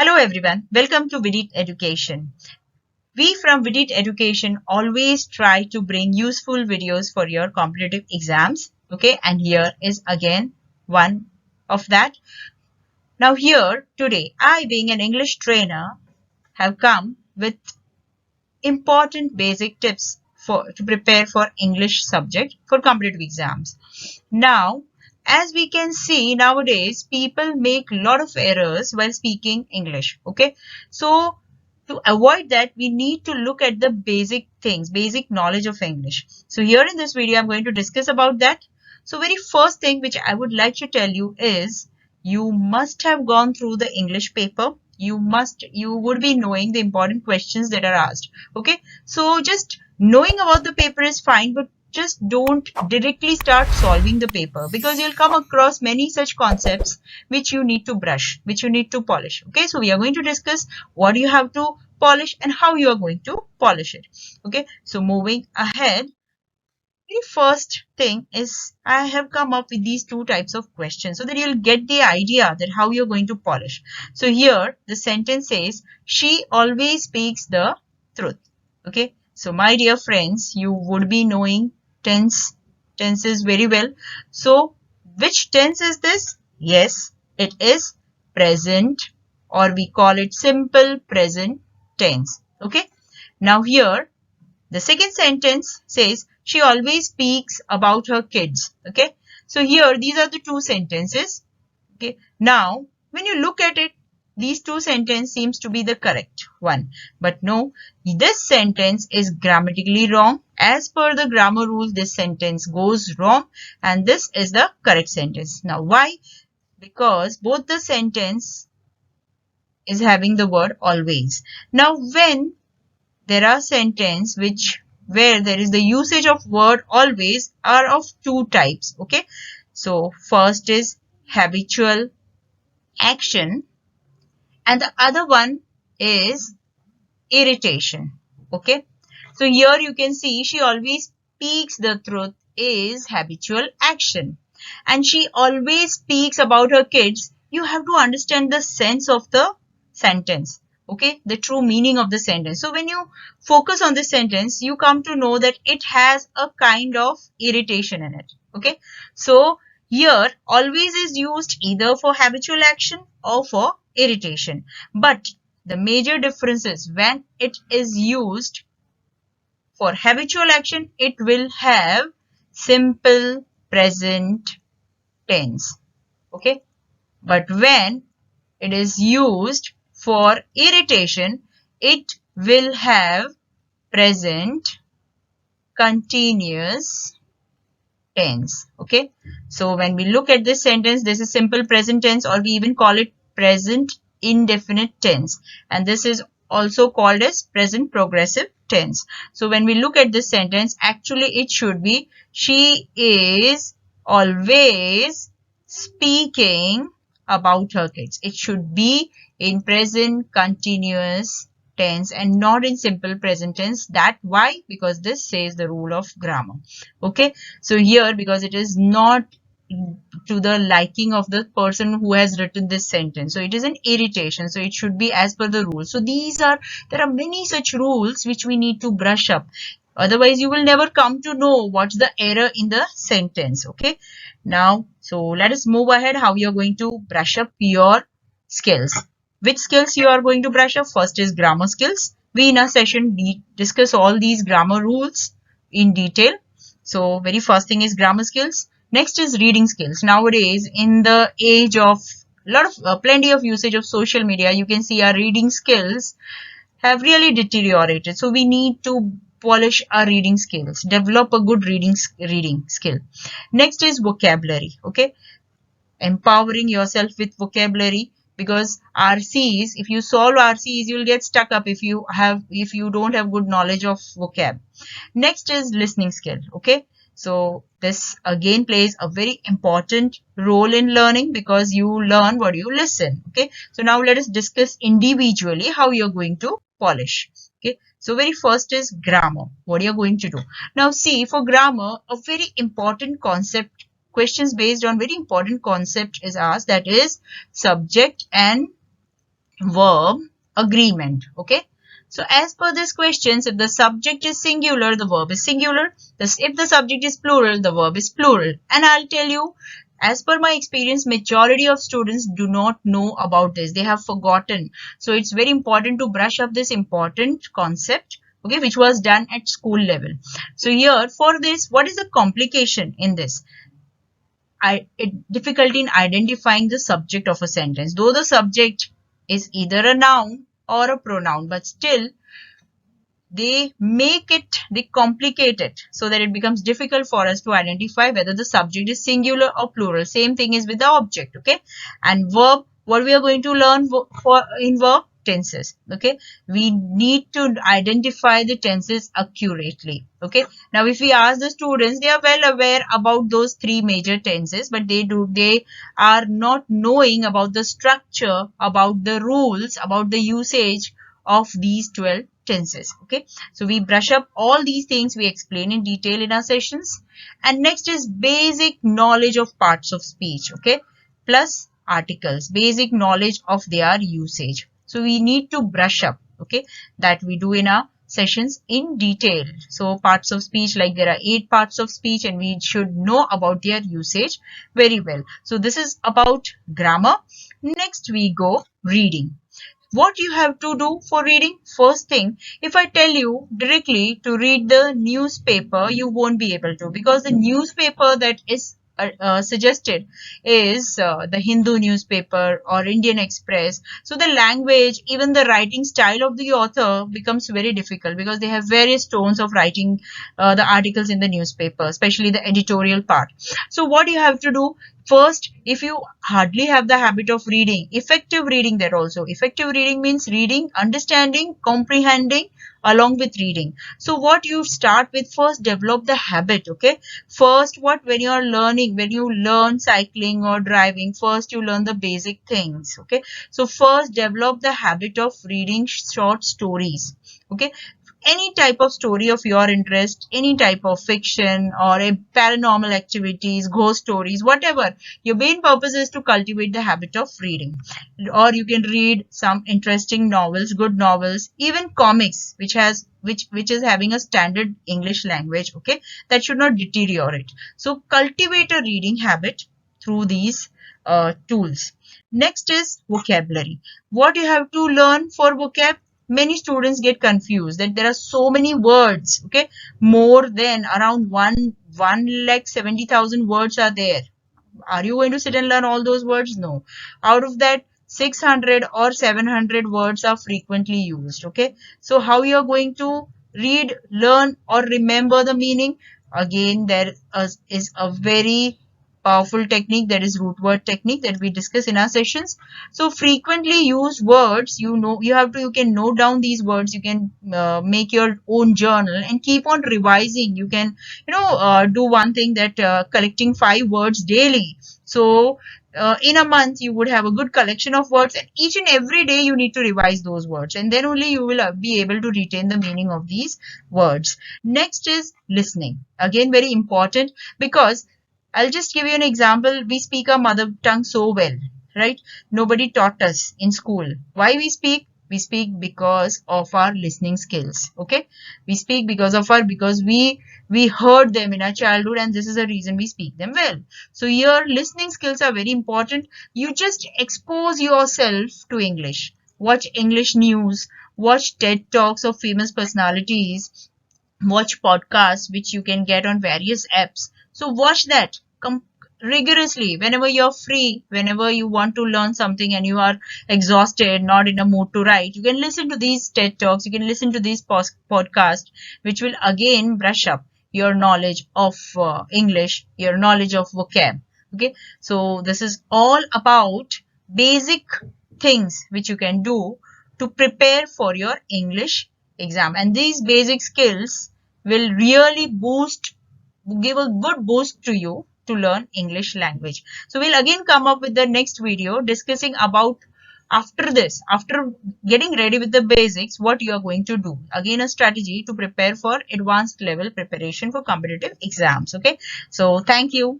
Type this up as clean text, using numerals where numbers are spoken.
Hello everyone, welcome to VIDEET Education. We from VIDEET Education always try to bring useful videos for your competitive exams. Okay, and here is again one of that. Now here today, I being an English trainer have come with important basic tips to prepare for English subject for competitive exams. Now, as we can see nowadays, people make a lot of errors while speaking English. Okay, so to avoid that, we need to look at the basic things, basic knowledge of English. So here in this video, I'm going to discuss about that. So very first thing which I would like to tell you is you must have gone through the English paper. You would be knowing the important questions that are asked. Okay, so just knowing about the paper is fine, but just don't directly start solving the paper, because you'll come across many such concepts which you need to brush, which you need to polish. Okay, so we are going to discuss what you have to polish and how you are going to polish it. Okay, so moving ahead, the first thing is I have come up with these two types of questions so that you'll get the idea that how you're going to polish. So here the sentence says, she always speaks the truth. Okay, so my dear friends, you would be knowing tenses very well. So which tense is this? Yes, it is present, or we call it simple present tense. Okay, now here the second sentence says she always speaks about her kids. Okay, so here these are the two sentences. Okay, now when you look at it, these two sentences seems to be the correct one, but no, this sentence is grammatically wrong. As per the grammar rules, this sentence goes wrong and this is the correct sentence. Now why? Because both the sentence is having the word always. Now when there are sentences where there is the usage of word always are of two types. Okay, so first is habitual action and the other one is irritation. Okay, so here you can see she always speaks the truth is habitual action, and she always speaks about her kids. You have to understand the sense of the sentence. Okay, the true meaning of the sentence. So when you focus on the sentence, you come to know that it has a kind of irritation in it. Okay, so here always is used either for habitual action or for irritation, but the major difference is when it is used for habitual action, it will have simple present tense. Okay, but when it is used for irritation, it will have present continuous tense. Okay, so when we look at this sentence, this is simple present tense, or we even call it present indefinite tense, and this is also called as present progressive tense. So when we look at this sentence, actually it should be she is always speaking about her kids. It should be in present continuous tense and not in simple present tense. That why? Because this says the rule of grammar. Okay, so here because it is not to the liking of the person who has written this sentence, so it is an irritation, so it should be as per the rules. So there are many such rules which we need to brush up, otherwise you will never come to know what's the error in the sentence. Okay, now so let us move ahead how you are going to brush up your skills. Which skills you are going to brush up? First is grammar skills. We in our session discuss all these grammar rules in detail. So very first thing is grammar skills. Next is reading skills. Nowadays, in the age of plenty of usage of social media, you can see our reading skills have really deteriorated. So we need to polish our reading skills, develop a good reading skill. Next is vocabulary. Okay, empowering yourself with vocabulary, because RCs, if you solve RCs, you'll get stuck up if you don't have good knowledge of vocab. Next is listening skill. Okay, so this again plays a very important role in learning, because you learn what you listen. Okay, so now let us discuss individually how you're going to polish. Okay, so very first is grammar. What you're going to do. Now see, for grammar, a very important concept, questions based on very important concept is asked, that is subject and verb, agreement. Okay. So as per this questions, if the subject is singular, the verb is singular. If the subject is plural, the verb is plural. And I'll tell you, as per my experience, majority of students do not know about this. They have forgotten. So it's very important to brush up this important concept, okay, which was done at school level. So here for this, what is the complication in this? Difficulty in identifying the subject of a sentence. Though the subject is either a noun or a pronoun, but still they complicate it so that it becomes difficult for us to identify whether the subject is singular or plural. Same thing is with the object, okay? And verb, what we are going to learn for in verb? Tenses, okay? We need to identify the tenses accurately, okay? Now, if we ask the students, they are well aware about those three major tenses, but they are not knowing about the structure, about the rules, about the usage of these 12 tenses. Okay, so we brush up all these things, we explain in detail in our sessions. And next is basic knowledge of parts of speech, okay, plus articles, basic knowledge of their usage. So we need to brush up, okay, that we do in our sessions in detail. So parts of speech, like there are 8 parts of speech and we should know about their usage very well. So this is about grammar. Next we go reading. What you have to do for reading? First thing, if I tell you directly to read the newspaper, you won't be able to, because the newspaper that is suggested is the Hindu newspaper or Indian Express. So the language, even the writing style of the author becomes very difficult because they have various tones of writing the articles in the newspaper, especially the editorial part. So what you have to do? First, if you hardly have the habit of reading, effective reading there also. Effective reading means reading, understanding, comprehending along with reading. So what you start with, first develop the habit, okay? First, when you are learning, when you learn cycling or driving, first you learn the basic things, okay? So first develop the habit of reading short stories, okay? Any type of story of your interest, any type of fiction or a paranormal activities, ghost stories, whatever. Your main purpose is to cultivate the habit of reading. Or you can read some interesting novels, good novels, even comics, which is having a standard English language, okay? That should not deteriorate. So cultivate a reading habit through these tools. Next is vocabulary. What you have to learn for vocab? Many students get confused that there are so many words, okay? More than around 1,70,000 words are there. Are you going to sit and learn all those words? No. Out of that, 600 or 700 words are frequently used, okay? So how you are going to read, learn or remember the meaning? Again, there is a very powerful technique, that is root word technique, that we discuss in our sessions. So frequently used words, you can note down these words, you can make your own journal and keep on revising. You can do one thing, that collecting 5 words daily. So in a month you would have a good collection of words, and each and every day you need to revise those words, and then only you will be able to retain the meaning of these words. Next is listening. Again, very important, because I'll just give you an example. We speak our mother tongue so well, right? Nobody taught us in school. Why we speak? We speak because of our listening skills, okay? We speak because we heard them in our childhood, and this is the reason we speak them well. So your listening skills are very important. You just expose yourself to English. Watch English news, watch TED Talks of famous personalities, watch podcasts which you can get on various apps. So watch that rigorously whenever you're free, whenever you want to learn something and you are exhausted, not in a mood to write. You can listen to these TED Talks, you can listen to these podcasts, which will again brush up your knowledge of English, your knowledge of vocab. Okay, so this is all about basic things which you can do to prepare for your English exam, and these basic skills will really give a good boost to you to learn English language. So we'll again come up with the next video discussing about after this, after getting ready with the basics, what you are going to do. Again, a strategy to prepare for advanced level preparation for competitive exams. Okay, so thank you.